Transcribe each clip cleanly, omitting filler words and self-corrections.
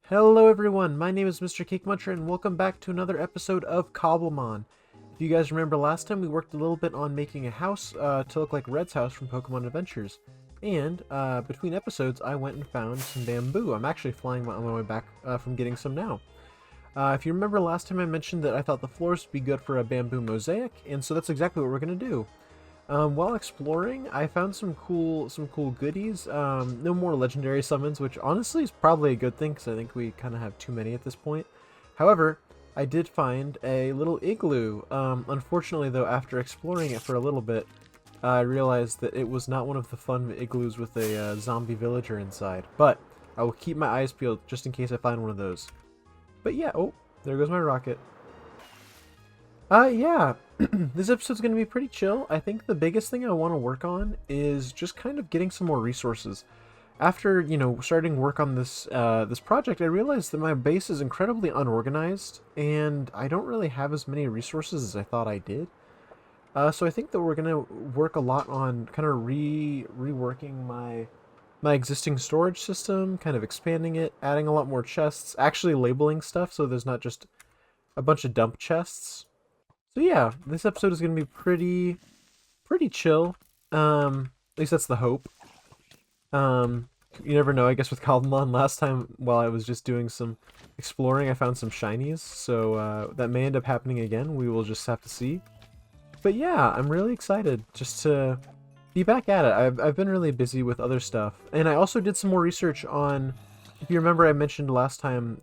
Hello everyone, my name is Mr. Cake Muncher and welcome back to another episode of Cobblemon. If you guys remember last time we worked a little bit on making a house to look like Red's house from Pokemon Adventures. And between episodes I went and found some bamboo. I'm actually flying on my way back from getting some now. If you remember last time I mentioned that I thought the floors would be good for a bamboo mosaic, and so that's exactly what we're going to do. While exploring, I found some cool goodies. No more legendary summons, which honestly is probably a good thing because I think we kind of have too many at this point. However, I did find a little igloo. Unfortunately, though, after exploring it for a little bit, I realized that it was not one of the fun igloos with a zombie villager inside. But I will keep my eyes peeled just in case I find one of those. But yeah, oh, there goes my rocket. Yeah, this episode's going to be pretty chill. I think the biggest thing I want to work on is just kind of getting some more resources. After, starting work on this this project, I realized that my base is incredibly unorganized, and I don't really have as many resources as I thought I did. So I think that we're going to work a lot on kind of reworking my existing storage system, kind of expanding it, adding a lot more chests, actually labeling stuff so there's not just a bunch of dump chests. So yeah, this episode is going to be pretty chill. At least that's the hope. You never know, I guess with Cobblemon, last time while I was just doing some exploring, I found some shinies. So that may end up happening again. We will just have to see. But yeah, I'm really excited just to be back at it. I've been really busy with other stuff. And I also did some more research on, if you remember I mentioned last time,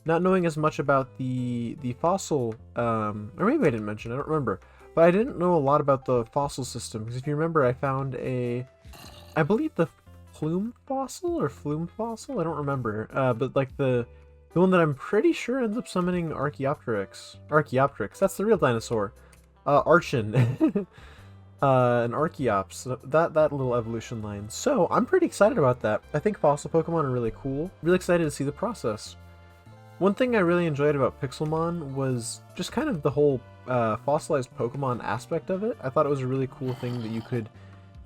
not knowing as much about the fossil, or maybe I didn't mention, I don't remember. But I didn't know a lot about the fossil system, because if you remember I found I believe the plume fossil, or flume fossil, I don't remember. But like the one that I'm pretty sure ends up summoning Archaeopteryx. Archaeopteryx, that's the real dinosaur. Archon. An Archeops, that little evolution line. So I'm pretty excited about that. I think fossil Pokemon are really cool. Really excited to see the process. One thing I really enjoyed about Pixelmon was just kind of the whole fossilized Pokemon aspect of it. I thought it was a really cool thing that you could,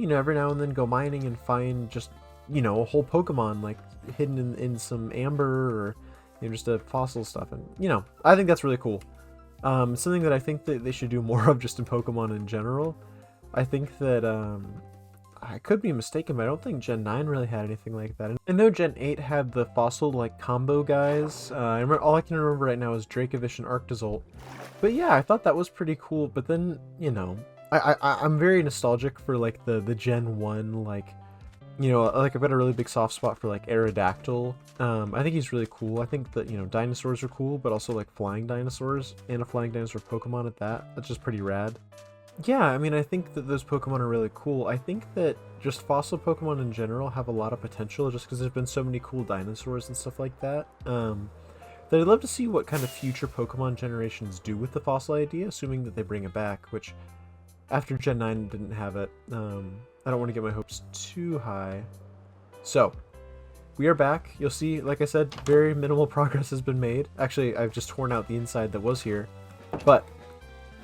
every now and then go mining and find just, a whole Pokemon like hidden in some amber or just a fossil stuff. And, I think that's really cool. Something that I think that they should do more of just in Pokemon in general. I think that, I could be mistaken, but I don't think Gen 9 really had anything like that. I know Gen 8 had the fossil, combo guys. All I can remember right now is Dracovish and Arctozolt. But yeah, I thought that was pretty cool, but then, I'm very nostalgic for, the Gen 1, I've got a really big soft spot for, Aerodactyl. I think he's really cool. I think that, dinosaurs are cool, but also, flying dinosaurs, and a flying dinosaur Pokemon at that. That's just pretty rad. Yeah, I think that those Pokemon are really cool. I think that just fossil Pokemon in general have a lot of potential just because there's been so many cool dinosaurs and stuff like that. That I'd love to see what kind of future Pokemon generations do with the fossil idea, assuming that they bring it back, which after Gen 9 didn't have it. I don't want to get my hopes too high. So, we are back. You'll see, like I said, very minimal progress has been made. Actually, I've just torn out the inside that was here. But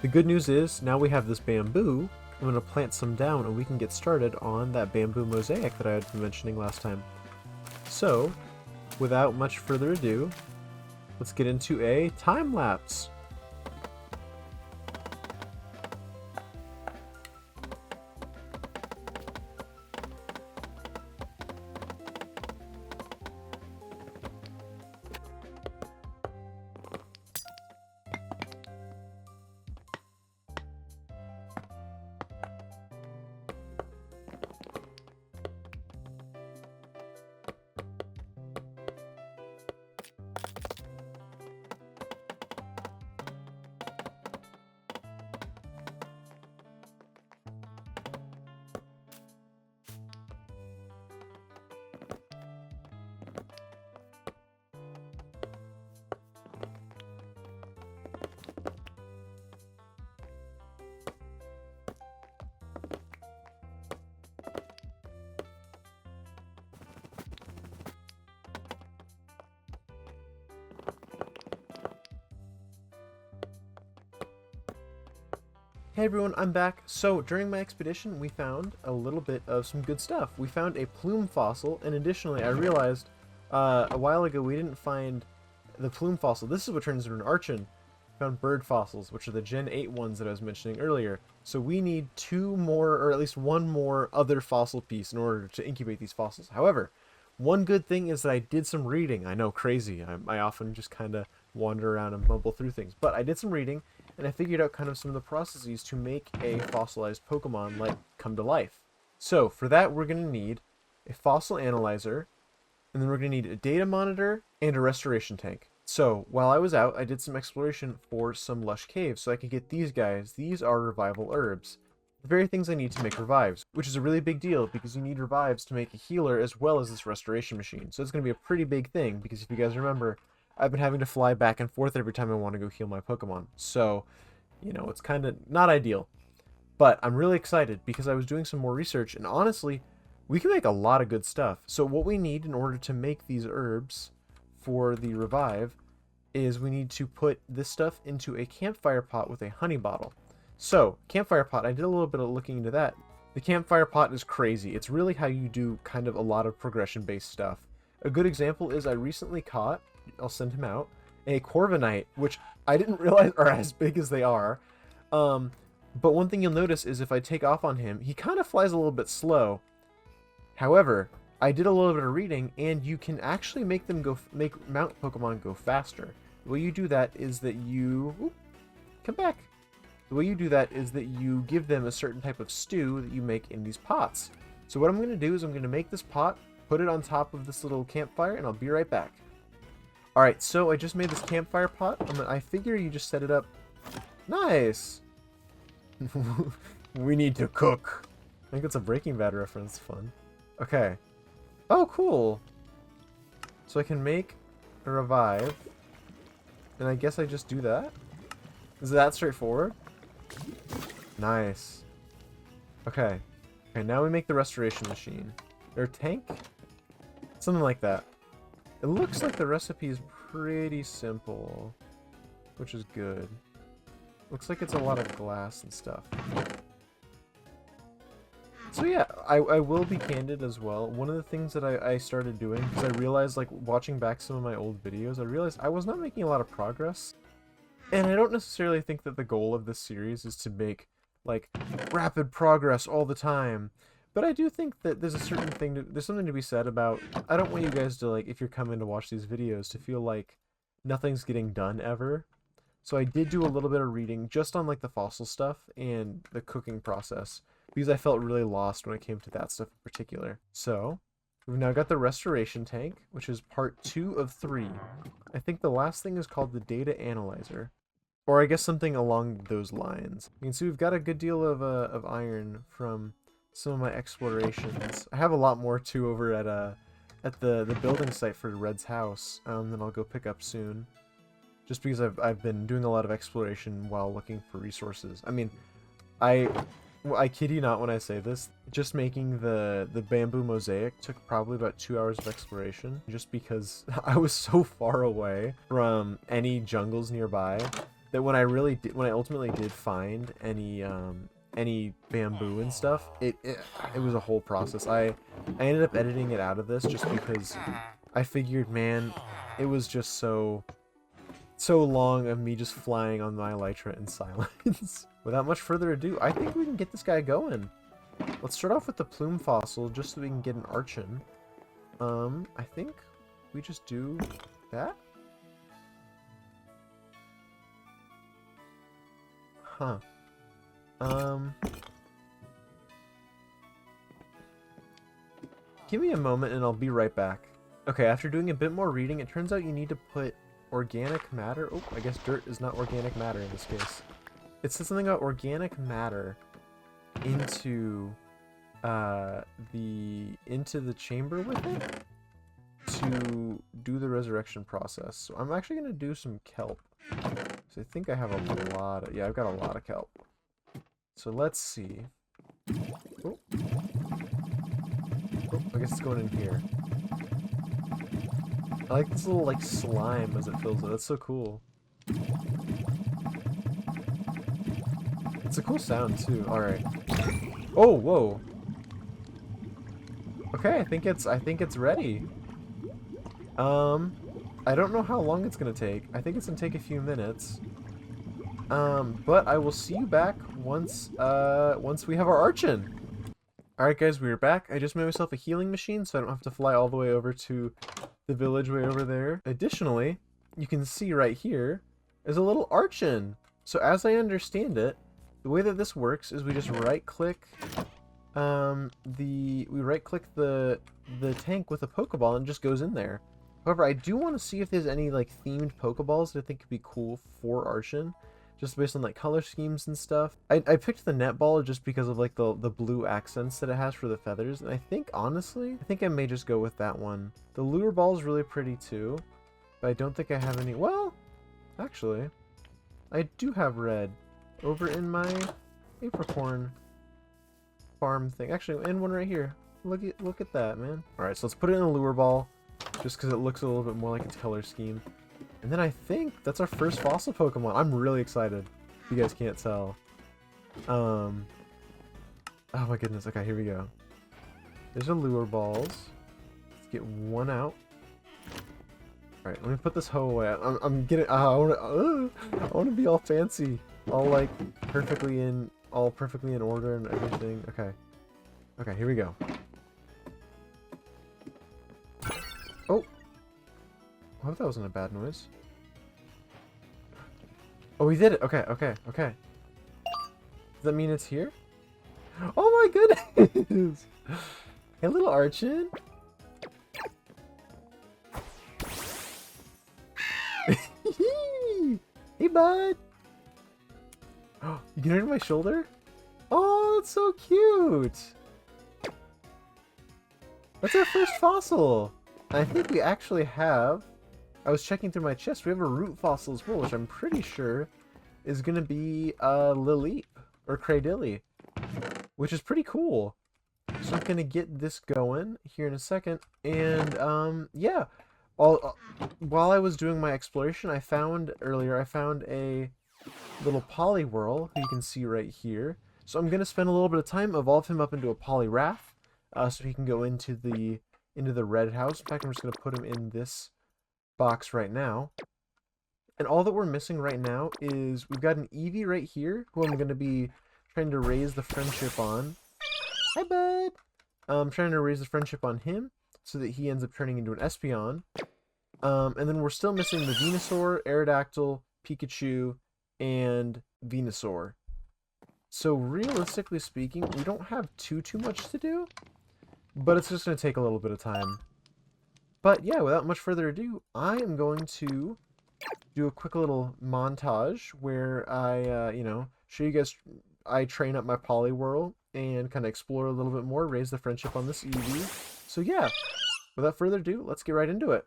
the good news is, now we have this bamboo. I'm going to plant some down and we can get started on that bamboo mosaic that I had been mentioning last time. So, without much further ado, let's get into a time lapse. Hey everyone, I'm back. So, during my expedition, we found a little bit of some good stuff. We found a plume fossil, and additionally, I realized A while ago we didn't find the plume fossil. This is what turns into an archon. Found bird fossils, which are the Gen 8 ones that I was mentioning earlier. So we need 2 more, or at least 1 more other fossil piece in order to incubate these fossils. However, one good thing is that I did some reading. I know, crazy. I often just kind of wander around and mumble through things. But I did some reading, and I figured out kind of some of the processes to make a fossilized Pokemon like come to life. So for that, we're going to need a fossil analyzer, and then we're going to need a data monitor and a restoration tank. So while I was out, I did some exploration for some lush caves so I could get these guys. These are revival herbs. The very things I need to make revives, which is a really big deal because you need revives to make a healer as well as this restoration machine. So it's going to be a pretty big thing because if you guys remember, I've been having to fly back and forth every time I want to go heal my Pokemon. So, you know, it's kind of not ideal. But I'm really excited because I was doing some more research and honestly, we can make a lot of good stuff. So what we need in order to make these herbs for the revive is we need to put this stuff into a campfire pot with a honey bottle. So, campfire pot, I did a little bit of looking into that. The campfire pot is crazy. It's really how you do kind of a lot of progression-based stuff. A good example is I recently caught, I'll send him out, a Corviknight, which I didn't realize are as big as they are. But one thing you'll notice is if I take off on him, he kind of flies a little bit slow. However, I did a little bit of reading, and you can actually make mount Pokemon go faster. The way you do that is that you... come back. The way you do that is that you give them a certain type of stew that you make in these pots. So what I'm going to do is I'm going to make this pot, put it on top of this little campfire, and I'll be right back. Alright, so I just made this campfire pot. I figure you just set it up. Nice! We need to cook. I think it's a Breaking Bad reference. Fun. Okay. Oh, cool. So I can make a revive. And I guess I just do that? Is it that straightforward? Nice. Okay. Okay, now we make the restoration machine. Or tank? Something like that. It looks like the recipe is pretty simple. Which is good. Looks like it's a lot of glass and stuff. So yeah, I will be candid as well. One of the things that I started doing, because I realized, like, watching back some of my old videos, I realized I was not making a lot of progress. And I don't necessarily think that the goal of this series is to make, like, rapid progress all the time. But I do think that there's a certain thing, there's something to be said about, I don't want you guys to, like, if you're coming to watch these videos, to feel like nothing's getting done ever. So I did do a little bit of reading just on, like, the fossil stuff and the cooking process, because I felt really lost when it came to that stuff in particular. So, we've now got the restoration tank, which is part 2 of 3. I think the last thing is called the data analyzer. Or I guess something along those lines. You can see we've got a good deal of iron from some of my explorations. I have a lot more too over at the building site for Red's house that I'll go pick up soon. Just because I've been doing a lot of exploration while looking for resources. I mean, I kid you not when I say this. Just making the bamboo mosaic took probably about 2 hours of exploration, just because I was so far away from any jungles nearby that when I ultimately did find any bamboo and stuff, it was a whole process. I ended up editing it out of this just because I figured, man, it was just so long of me just flying on my elytra in silence. Without much further ado, I think we can get this guy going. Let's start off with the plume fossil just so we can get an archon. I think we just do that. Huh. Give me a moment and I'll be right back. Okay, after doing a bit more reading, it turns out you need to put organic matter. Oh, I guess dirt is not organic matter in this case. It says something about organic matter into the chamber with it to do the resurrection process. So I'm actually gonna do some kelp. So I think I have a lot of, yeah, I've got a lot of kelp. So let's see. Oh. Oh, I guess it's going in here. I like this little, like, slime as it fills it. That's so cool. It's a cool sound, too. Alright. Oh, whoa. Okay, I think it's ready. I don't know how long it's gonna take. I think it's gonna take a few minutes. But I will see you back once we have our Archon. Alright guys, we are back. I just made myself a healing machine so I don't have to fly all the way over to the village way over there. Additionally, you can see right here is a little Archon. So as I understand it, the way that this works is we just right-click the tank with a Pokeball and it just goes in there. However, I do want to see if there's any like themed Pokeballs that I think could be cool for Archon, just based on like color schemes and stuff. I picked the netball just because of like the blue accents that it has for the feathers, and I think honestly, I may just go with that one. The lure ball is really pretty too, but I don't think I have any. Well, actually, I do have red over in my apricorn farm thing. Actually, and one right here. Look at that, man. All right, so let's put it in a lure ball, just because it looks a little bit more like its color scheme. And then I think that's our first fossil Pokemon. I'm really excited, if you guys can't tell. Oh my goodness. Okay, here we go. There's a lure balls. Let's get one out. Alright, let me put this hoe away. I'm getting... I want to be all fancy. All like perfectly in order and everything. Okay. Okay, here we go. Oh! I hope that wasn't a bad noise. Oh, we did it! Okay, okay, okay. Does that mean it's here? Oh my goodness! Hey, little Archon! Hey, bud! You get under my shoulder? Oh, that's so cute! That's our first fossil! I think we actually have... I was checking through my chest. We have a root fossil as well, which I'm pretty sure is going to be Lilip or Cradilly, which is pretty cool. So I'm going to get this going here in a second. And yeah, while I was doing my exploration, I found a little Poliwrath, who you can see right here. So I'm going to spend a little bit of time, evolve him up into a Poliwrath, so he can go into the red house. In fact, I'm just going to put him in this box right now. And all that we're missing right now is we've got an Eevee right here, who I'm going to be trying to raise the friendship on. Hi, bud! I'm trying to raise the friendship on him so that he ends up turning into an Espeon. And then we're still missing the Venusaur, Aerodactyl, Pikachu, and Venusaur. So realistically speaking, we don't have too much to do, but it's just going to take a little bit of time. But yeah, without much further ado, I am going to do a quick little montage where I, show you guys I train up my Poliwrath and kind of explore a little bit more, raise the friendship on this Eevee. So yeah, without further ado, let's get right into it.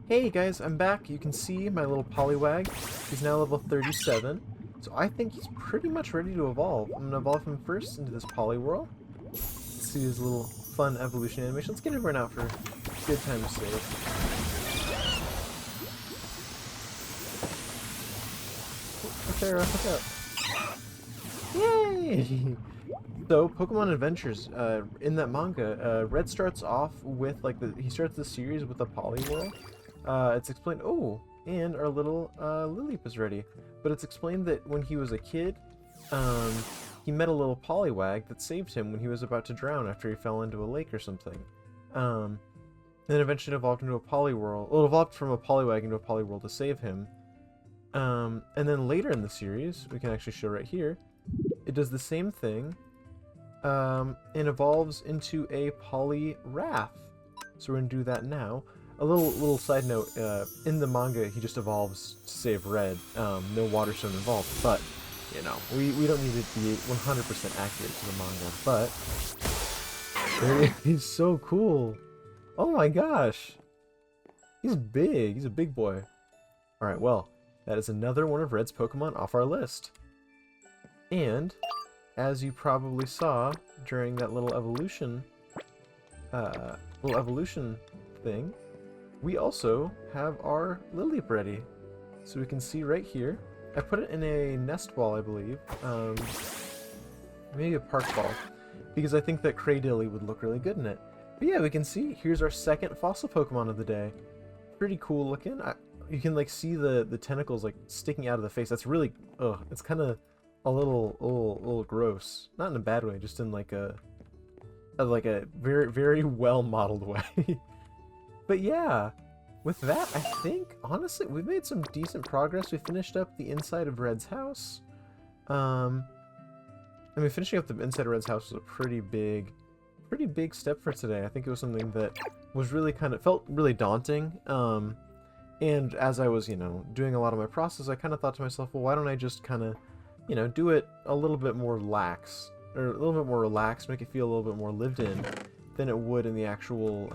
Hey guys, I'm back. You can see my little Poliwag. He's now level 37. So I think he's pretty much ready to evolve. I'm going to evolve him first into this Poliwrath. Let's see his little fun evolution animation. Let's get everyone out for a good time to save. Look out. Yay! So, Pokemon Adventures, in that manga, Red starts off with, he starts the series with a Poliwrath. It's explained, oh, and our little Lilip is ready. But it's explained that when he was a kid, he met a little Poliwag that saved him when he was about to drown after he fell into a lake or something. And then eventually evolved into a Poliwrath. Well, it evolved from a Poliwag into a Poliwrath to save him. And then later in the series, we can actually show right here, it does the same thing, and evolves into a Poliwrath. So we're going to do that now. A little side note, in the manga, he just evolves to save Red. No Water Stone involved, but, you know, we don't need to be 100% accurate to the manga, but there he's so cool. Oh my gosh. He's big. He's a big boy. Alright, well, that is another one of Red's Pokemon off our list. And, as you probably saw during that little evolution thing, we also have our Lilip ready. So we can see right here. I put it in a nest ball, I believe. Maybe a park ball. Because I think that Cradilly would look really good in it. But yeah, we can see, here's our second fossil Pokemon of the day. Pretty cool looking. You can like see the tentacles like sticking out of the face. That's really, it's kind of a little gross. Not in a bad way, just in like a very, very well modeled way. But yeah, with that, I think, honestly, we've made some decent progress. We finished up the inside of Red's house. I mean, finishing up the inside of Red's house was a pretty big step for today. I think it was something that was really felt really daunting. And as I was, doing a lot of my process, I kind of thought to myself, well, why don't I just kind of, do it a little bit more relaxed, make it feel a little bit more lived in than it would in the actual,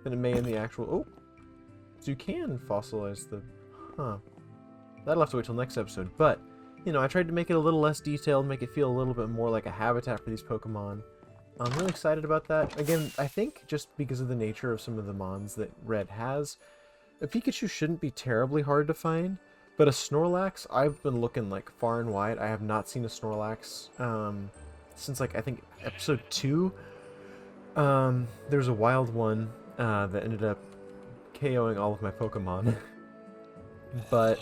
than it may in the actual, so you can fossilize the, that'll have to wait till next episode, but, I tried to make it a little less detailed, make it feel a little bit more like a habitat for these Pokemon. I'm really excited about that. Again, I think just because of the nature of some of the mons that Red has, a Pikachu shouldn't be terribly hard to find, but a Snorlax, I've been looking like far and wide. I have not seen a Snorlax since like I think episode 2. There's a wild one that ended up KOing all of my Pokemon. But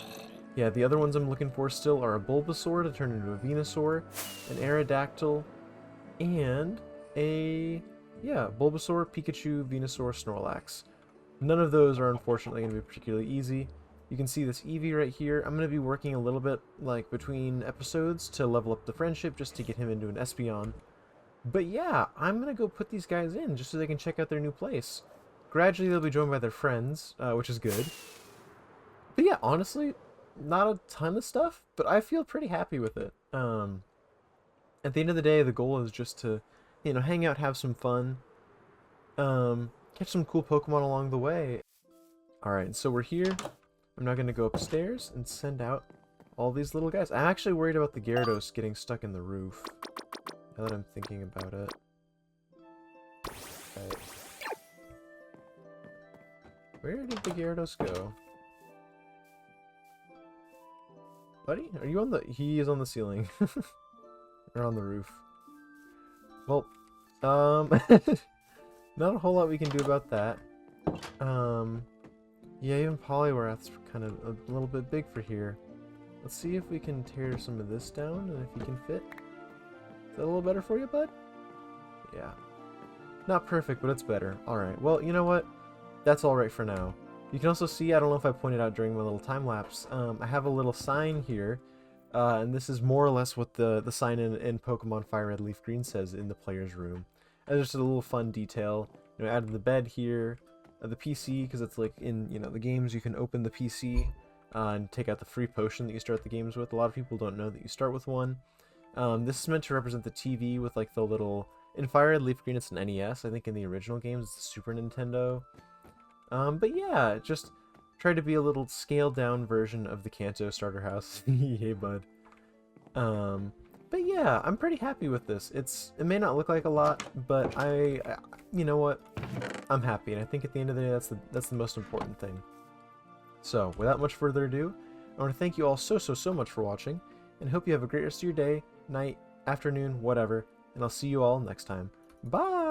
yeah, the other ones I'm looking for still are a Bulbasaur to turn into a Venusaur, an Aerodactyl, and a Bulbasaur, Pikachu, Venusaur, Snorlax. None of those are unfortunately going to be particularly easy. You can see this Eevee right here. I'm going to be working a little bit like between episodes to level up the friendship just to get him into an Espeon. But yeah, I'm going to go put these guys in just so they can check out their new place. Gradually they'll be joined by their friends, which is good. But yeah, honestly, not a ton of stuff, but I feel pretty happy with it. At the end of the day, the goal is just to, hang out, have some fun, catch some cool Pokemon along the way. Alright, so we're here. I'm now going to go upstairs and send out all these little guys. I'm actually worried about the Gyarados getting stuck in the roof, now that I'm thinking about it. Right. Where did the Gyarados go? Buddy, are you on the... He is on the ceiling. Or on the roof. Well, not a whole lot we can do about that. Yeah, even Poliwrath's kind of a little bit big for here. Let's see if we can tear some of this down and if you can fit. Is that a little better for you, bud? Yeah. Not perfect, but it's better. Alright, well, you know what? That's alright for now. You can also see, I don't know if I pointed out during my little time lapse, I have a little sign here, and this is more or less what the sign in Pokemon Fire Red Leaf Green says in the player's room. And just a little fun detail, added the bed here, the PC, because it's like in, the games you can open the PC and take out the free potion that you start the games with. A lot of people don't know that you start with one. This is meant to represent the TV with like the little, in Fire Red Leaf Green it's an NES, I think in the original games it's the Super Nintendo. But yeah, just try to be a little scaled down version of the Kanto starter house. Hey bud. But yeah, I'm pretty happy with this. It may not look like a lot, but I you know what? I'm happy, and I think at the end of the day that's the most important thing. So, without much further ado, I want to thank you all so much for watching, and hope you have a great rest of your day, night, afternoon, whatever, and I'll see you all next time. Bye!